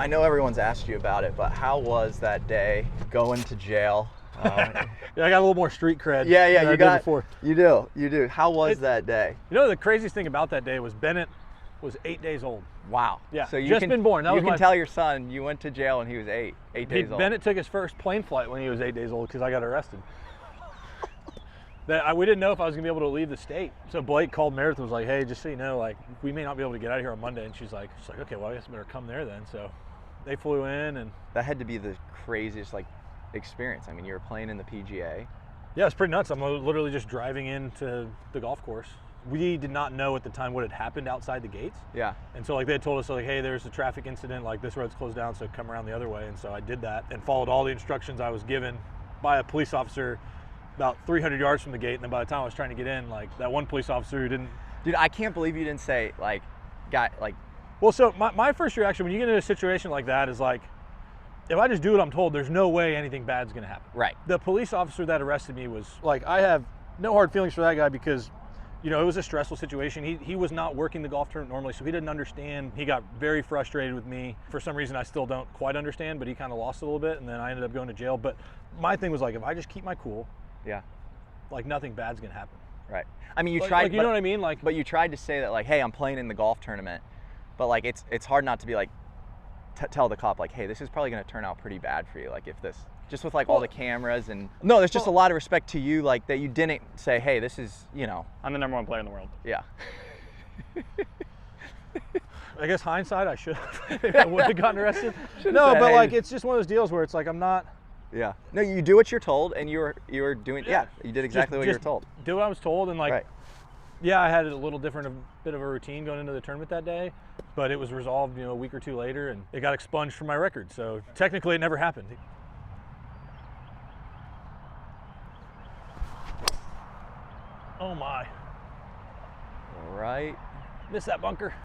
I know everyone's asked you about it, but how was that day going to jail? Yeah, I got a little more street cred. Yeah, than I you did got. before. You do. How was that day? You know, the craziest thing about that day was Bennett was 8 days old. Wow. Yeah, So you just can, been born. That you was can my, tell your son you went to jail when he was eight days old. Bennett took his first plane flight when he was 8 days old because I got arrested. We didn't know if I was gonna be able to leave the state. So Blake called Meredith and was like, hey, just so you know, like, we may not be able to get out of here on Monday. And she's like, okay, well, I guess I better come there then. So they flew in, and That had to be the craziest experience. I mean, you were playing in the PGA. yeah, it's pretty nuts. I'm literally just driving into the golf course. We did not know at the time what had happened outside the gates. Yeah. And so they had told us, like, hey, there's a traffic incident, like this road's closed down, so come around the other way. And so I did that and followed all the instructions I was given by a police officer about 300 yards from the gate. And then by the time I was trying to get in, like, that one police officer who didn't. Dude, I can't believe you didn't say Well, so my first reaction when you get into a situation like that is like, if I just do what I'm told, there's no way anything bad's gonna happen. Right. The police officer that arrested me was like, I have no hard feelings for that guy because, you know, it was a stressful situation. He was not working the golf tournament normally, so he didn't understand. He got very frustrated with me. For some reason, I still don't quite understand, but he kind of lost a little bit, and then I ended up going to jail. But my thing was like, if I just keep my cool, Yeah. like, nothing bad's gonna happen. Right. I mean, you Like, tried. you know what I mean? Like, But you tried to say that, like, hey, I'm playing in the golf tournament, but like it's hard not to be like tell the cop, like, hey, this is probably going to turn out pretty bad for you, like, if this just with like all the cameras and no, there's just a lot of respect to you, like, that you didn't say, hey, this is, you know, I'm the #1 player in the world. yeah. I guess hindsight, I should I would have gotten arrested. Should've No, said, but hey. like, it's just one of those deals where it's like, I'm not. Yeah. No, you do what you're told, and you were doing. Yeah, you did exactly what you were told. Do what I was told, and like, Right. yeah, I had a little different, a bit of a routine going into the tournament that day, but it was resolved, you know, a week or two later, and it got expunged from my record. So technically, it never happened. Oh my! Right. Missed that bunker.